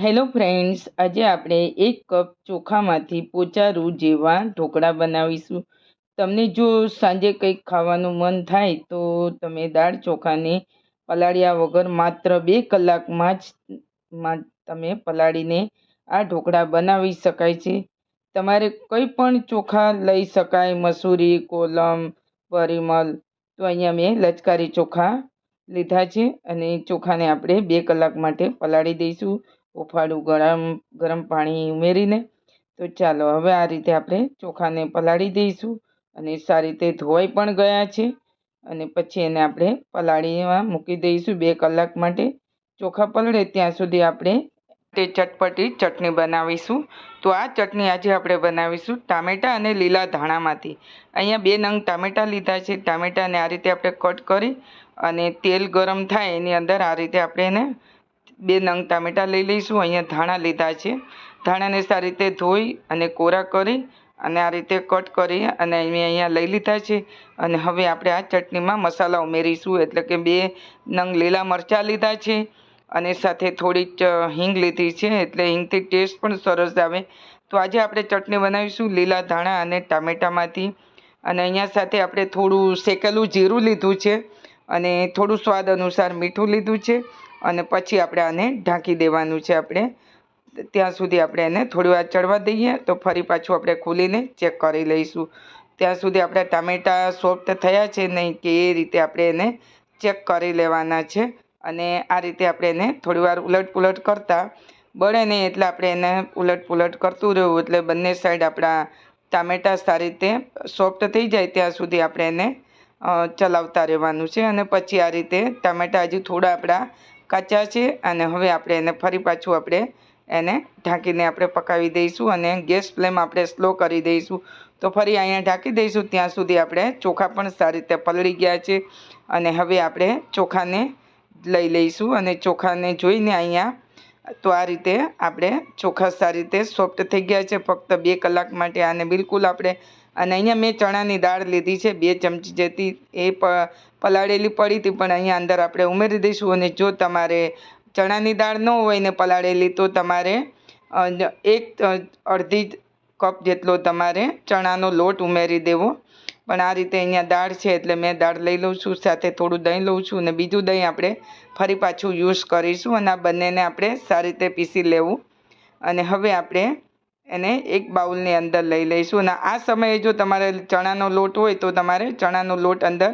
Hello friends, આજે આપણે 1 cup ચોખામાંથી પોચારું જેવા ઢોકળા બનાવીશું. તમને જો સાંજે કંઈક ખાવાનું મન થાય તો તમે દાળ ચોખાને પલાળ્યા વગર માત્ર 2 કલાકમાં તમે પલાળીને આ ઢોકળા બનાવી શકાય છે. તમારે કંઈ પણ ચોખા લઈ શકાય, મસૂરી, કોલમ, પરિમલ. તો અહીંયા મેં લચકારી ચોખા લીધા છે અને ચોખાને આપણે 2 કલાક માટે પલાળી દઈશું ઉફાળું ગરમ પાણી ઉમેરીને. તો ચાલો હવે આ રીતે આપણે ચોખાને પલાળી દઈશું અને સારી રીતે ધોવાઈ પણ ગયા છે અને પછી એને આપણે પલાળીમાં મૂકી દઈશું 2 કલાક માટે. ચોખા પલળે ત્યાં સુધી આપણે ચટપટી ચટણી બનાવીશું. તો આ ચટણી આજે આપણે બનાવીશું ટામેટાં અને લીલા ધાણામાંથી. અહીંયા 2 નંગ ટામેટાં લીધા છે. ટામેટાને આ રીતે આપણે કટ કરી અને તેલ ગરમ થાય એની અંદર આ રીતે આપણે એને 2 નંગ ટામેટાં લઈ લઈશું. અહીંયા ધાણા લીધા છે. ધાણાને સારી રીતે ધોઈ અને કોરા કરી અને આ રીતે કટ કરી અને અહીંયા લઈ લીધા છે. અને હવે આપણે આ ચટણીમાં મસાલા ઉમેરીશું. એટલે કે 2 નંગ લીલા મરચાં લીધા છે અને સાથે થોડીક હિંગ લીધી છે, એટલે હિંગથી ટેસ્ટ પણ સરસ આવે. તો આજે આપણે ચટણી બનાવીશું લીલા ધાણા અને ટામેટામાંથી. અને અહીંયા સાથે આપણે થોડું શેકેલું જીરું લીધું છે અને થોડું સ્વાદ અનુસાર મીઠું લીધું છે. અને પછી આપણે આને ઢાંકી દેવાનું છે. આપણે ત્યાં સુધી આપણે એને થોડી વાર ચડવા દઈએ તો ફરી પાછું આપણે ખોલીને ચેક કરી લઈશું. ત્યાં સુધી આપણા ટામેટાં સોફ્ટ થયા છે નહીં કે એ રીતે આપણે એને ચેક કરી લેવાના છે. અને આ રીતે આપણે એને થોડીવાર ઉલટ કરતા બળે નહીં એટલે આપણે એને ઉલટ કરતું રહેવું, એટલે બંને સાઈડ આપણા ટામેટાં સારી રીતે સોફ્ટ થઈ જાય ત્યાં સુધી આપણે એને ચલાવતા રહેવાનું છે. અને પછી આ રીતે ટામેટાં હજી થોડા આપણા કાચા છે અને હવે આપણે એને ફરી પાછું આપણે એને ઢાંકીને આપણે પકાવી દઈશું અને ગેસ ફ્લેમ આપણે સ્લો કરી દઈશું. તો ફરી અહીંયા ઢાંકી દઈશું ત્યાં સુધી આપણે ચોખા પણ સારી રીતે પલળી ગયા છે. અને હવે આપણે ચોખાને લઈ લઈશું અને ચોખાને જોઈને અહીંયા તો આ રીતે આપણે ચોખા સારી રીતે સોફ્ટ થઈ ગયા છે ફક્ત 2 કલાક માટે. આને બિલકુલ આપણે અને અહીંયા મેં ચણાની દાળ લીધી છે 2 ચમચી જેટલી. એ પલાળેલી પડી હતી પણ અહીંયા અંદર આપણે ઉમેરી દઈશું. અને જો તમારે ચણાની દાળ ન હોય ને પલાળેલી તો તમારે અડધી કપ જેટલો તમારે ચણાનો લોટ ઉમેરી દેવો. પણ આ રીતે અહીંયા દાળ છે એટલે મેં દાળ લઈ લઉં છું, સાથે થોડું દહીં લઉં છું અને બીજું દહીં આપણે ફરી પાછું યુઝ કરીશું. અને આ બંનેને આપણે સારી રીતે પીસી લેવું. અને હવે આપણે એને એક બાઉલની અંદર લઈ લઈશું. અને આ સમયે જો તમારે ચણાનો લોટ હોય તો તમારે ચણાનો લોટ અંદર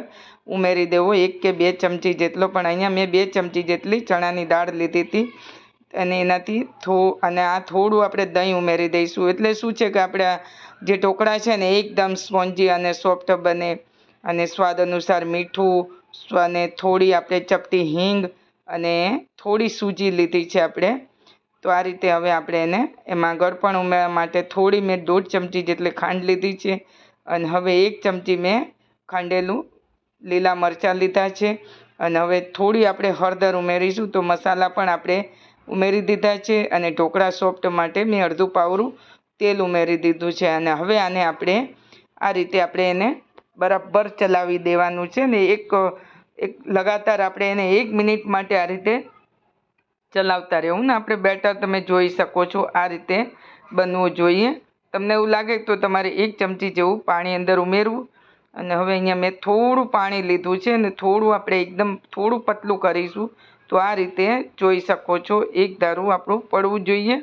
ઉમેરી દેવો 1 કે 2 ચમચી જેટલો. પણ અહીંયા મેં 2 ચમચી જેટલી ચણાની દાળ લીધી હતી અને એનાથી અને આ થોડું આપણે દહીં ઉમેરી દઈશું. એટલે શું છે કે આપણે જે ઢોકળા છે ને એકદમ સ્પોન્જી અને સોફ્ટ બને. અને સ્વાદ અનુસાર મીઠું અને થોડી આપણે ચપટી હિંગ અને થોડી સૂજી લીધી છે આપણે. તો આ રીતે હવે આપણે એને એમાં ગળપણ ઉમેરવા માટે થોડી મેં 1.5 ચમચી જેટલી ખાંડ લીધી છે. અને હવે 1 ચમચી મેં ખાંડેલું લીલા મરચાં લીધા છે. અને હવે થોડી આપણે હળદર ઉમેરીશું. તો મસાલા પણ આપણે ઉમેરી દીધા છે અને ઢોકળા સોફ્ટ માટે મેં અડધું પાવરું તેલ ઉમેરી દીધું છે. અને હવે આને આપણે આ રીતે આપણે એને બરાબર ચલાવી દેવાનું છે ને એક લગાતાર આપણે એને 1 મિનિટ માટે આ રીતે ચલાવતા રહેવું ને. આપણે બેટર તમે જોઈ શકો છો આ રીતે બનવું જોઈએ. તમને એવું લાગે તો તમારે 1 ચમચી જેવું પાણી અંદર ઉમેરવું. અને હવે અહીંયા મેં થોડું પાણી લીધું છે અને થોડું આપણે એકદમ થોડું પતલું કરીશું. તો આ રીતે જોઈ શકો છો એક ધારું આપણું પડવું જોઈએ.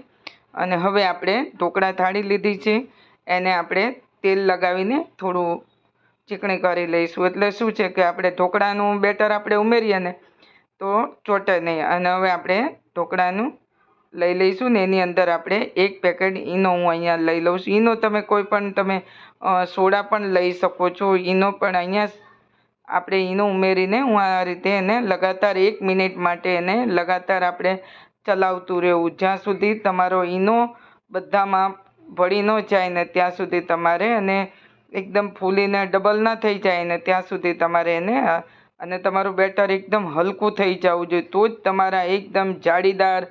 અને હવે આપણે ઢોકળા થાળી લીધી છે એને આપણે તેલ લગાવીને થોડું ચીકણી કરી લઈશું. એટલે શું છે કે આપણે ઢોકળાનું બેટર આપણે ઉમેરીએ ને તો ચોટે નહીં. અને હવે આપણે ઢોકળાનું લઈ લઈશું ને એની અંદર આપણે 1 પેકેટ ઈનો હું અહીંયા લઈ લઉં છું. ઈનો તમે કોઈ પણ તમે સોડા પણ લઈ શકો છો. ઈનો પણ અહીંયા આપણે ઈનો ઉમેરીને હું આ રીતે એને લગાતાર 1 મિનિટ માટે એને લગાતાર આપણે ચલાવતું રહેવું જ્યાં સુધી તમારો ઈનો બધામાં ભળી ન જાય ને ત્યાં સુધી તમારે અને એકદમ ફૂલીને ડબલ ના થઈ જાય ને ત્યાં સુધી તમારે એને અને તમારું બેટર એકદમ હલકું થઈ જવું જોઈએ. તો જ તમારા એકદમ જાળીદાર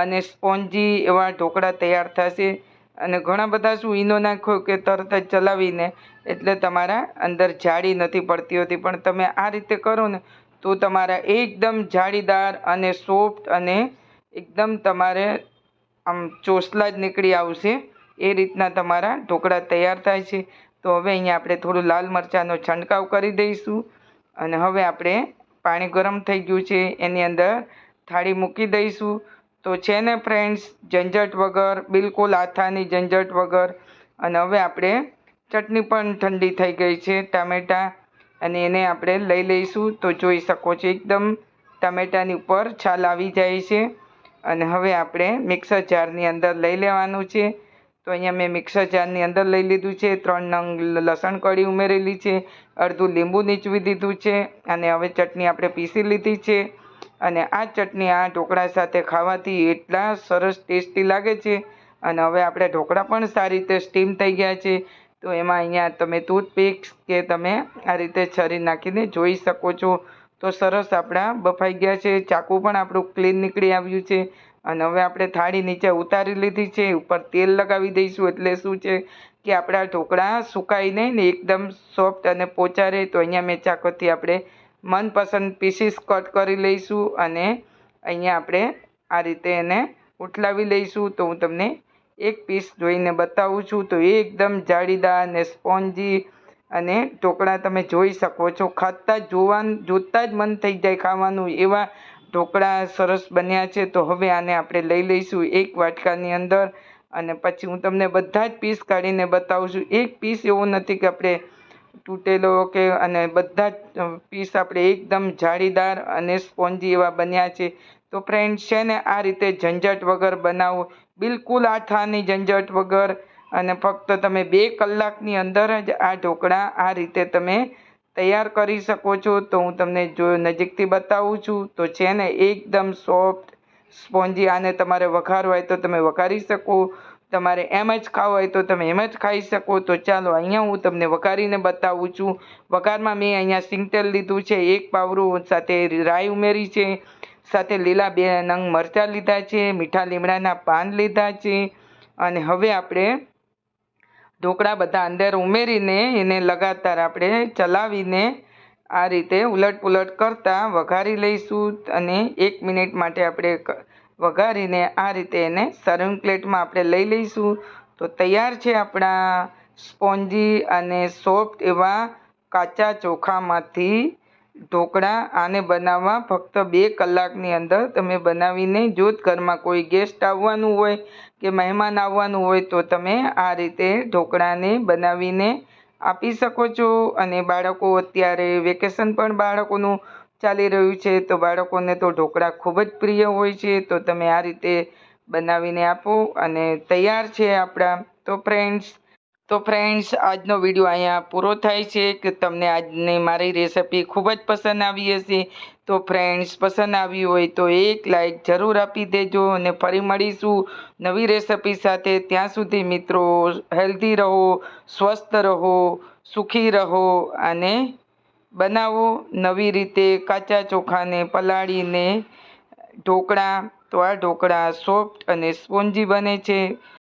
અને સ્પોન્જી એવા ઢોકળા તૈયાર થશે. અને ઘણા બધા શું ઈનો નાખ્યો કે તરત જ ચલાવીને એટલે તમારા અંદર જાળી નથી પડતી હોતી. પણ તમે આ રીતે કરો ને તો તમારા એકદમ જાળીદાર અને સોફ્ટ અને એકદમ તમારે આમ ચોસલા જ નીકળી આવશે એ રીતના તમારા ઢોકળા તૈયાર થાય છે. તો હવે અહીંયા આપણે થોડું લાલ મરચાંનો છંટકાવ કરી દઈશું અને હવે આપણે પાણી ગરમ થઈ ગયું છે એની અંદર થાળી મૂકી દઈશું. તો છે ને ફ્રેન્ડ્સ, ઝંઝટ વગર, બિલકુલ આથાની ઝંઝટ વગર. અને હવે આપણે ચટણી પણ ઠંડી થઈ ગઈ છે ટામેટા, અને એને આપણે લઈ લઈશું. તો જોઈ શકો છો એકદમ ટામેટાની ઉપર છાલ આવી જાય છે. અને હવે આપણે મિક્સર જારની અંદર લઈ લેવાનું છે. તો અહીંયા મેં મિક્સર જારની અંદર લઈ લીધું છે. 3 નંગ લસણ કળી ઉમેરેલી છે, અડધું લીંબુ નીચવી દીધું છે, અને હવે ચટણી આપણે પીસી લીધી છે. અને આ ચટણી આ ઢોકળા સાથે ખાવાથી એટલા સરસ ટેસ્ટી લાગે છે. અને હવે આપણે ઢોકળા પણ સારી રીતે સ્ટીમ થઈ ગયા છે. તો એમાં અહીંયા તમે ટૂથપીક્સ કે તમે આ રીતે છરી નાખીને જોઈ શકો છો. તો સરસ આપણા બફાઈ ગયા છે. ચાકુ પણ આપણું ક્લીન નીકળી આવ્યું છે. અને હવે આપણે થાળી નીચે ઉતારી લીધી છે. ઉપર તેલ લગાવી દઈશું, એટલે શું છે કે આપણા ઢોકળા સુકાઈ નહીં ને એકદમ સોફ્ટ અને પોચા રહે. તો અહીંયા મેં ચાકુથી આપણે મનપસંદ પીસીસ કટ કરી લઈશું અને અહીંયા આપણે આ રીતે એને ઉઠલાવી લઈશું. તો હું તમને એક પીસ જોઈને બતાવું છું. તો એ એકદમ જાળીદાર ને સ્પોન્જી અને ઢોકળા તમે જોઈ શકો છો. ખાતા જોતા જ મન થઈ જાય ખાવાનું, એવા ઢોકળા સરસ બન્યા છે. તો હવે આને આપણે લઈ લઈશું એક વાટકાની અંદર, અને પછી હું તમને બધા જ પીસ કાઢીને બતાવું છું. એક પીસ એવો નથી કે આપણે તૂટેલો કે, અને બધા જ પીસ આપણે એકદમ જાળીદાર અને સ્પોન્જી એવા બન્યા છે. તો ફ્રેન્ડ્સ છે ને આ રીતે ઝંઝટ વગર બનાવો, બિલકુલ આથાની ઝંઝટ વગર, અને ફક્ત તમે 2 કલાકની અંદર જ આ ઢોકળા આ રીતે તમે તૈયાર કરી શકો છો. તો હું તમને જો નજીકથી બતાવું છું. તો છે ને એકદમ સોફ્ટ સ્પોન્જી. આને તમારે વઘારવું હોય તો તમે વઘારી શકો, તમારે એમ જ ખાવું હોય તો તમે એમ જ ખાઈ શકો. તો ચાલો અહીંયા હું તમને વઘારીને બતાવું છું. વઘારમાં મેં અહીંયા સિંગતેલ લીધું છે, 1 પાવરું, સાથે રાઈ ઉમેરી છે, સાથે લીલા 2 નંગ મરચાં લીધા છે, મીઠા લીમડાના પાન લીધા છે. અને હવે આપણે ઢોકળા બધા અંદર ઉમેરીને એને લગાતાર આપણે ચલાવીને આ રીતે ઉલટ કરતા વઘારી લઈશું. અને 1 મિનિટ માટે આપણે વઘારીને આ રીતે એને સર્વિંગ પ્લેટમાં આપણે લઈ લઈશું. તો તૈયાર છે આપણા સ્પોન્જી અને સોફ્ટ એવા કાચા ચોખામાંથી ઢોકળા. આને બનાવવા ફક્ત 2 કલાકની અંદર તમે બનાવીને, જો ઘરમાં કોઈ ગેસ્ટ આવવાનું હોય કે મહેમાન આવવાનું હોય તો તમે આ રીતે ઢોકળાને બનાવીને આપી શકો છો. અને બાળકો, અત્યારે વેકેશન પણ બાળકોનું ચાલી રહ્યું છે, તો બાળકોને તો ઢોકળા ખૂબ જ પ્રિય હોય છે. તો તમે આ રીતે બનાવીને આપો અને તૈયાર છે આપણા. તો ફ્રેન્ડ્સ આજનો વિડીયો અહીંયા પૂરો થાય છે. કે તમને આજની મારી રેસિપી ખૂબ જ પસંદ આવી હશે. તો ફ્રેન્ડ્સ, પસંદ આવી હોય તો એક લાઈક જરૂર આપી દેજો, અને ફરી મળીશું નવી રેસિપી સાથે. ત્યાં સુધી મિત્રો, હેલ્ધી રહો, સ્વસ્થ રહો, સુખી રહો, અને બનાવો નવી રીતે કાચા ચોખાને પલાળીને ઢોકળા. તો આ ઢોકળા સોફ્ટ અને સ્પોન્જી બને છે.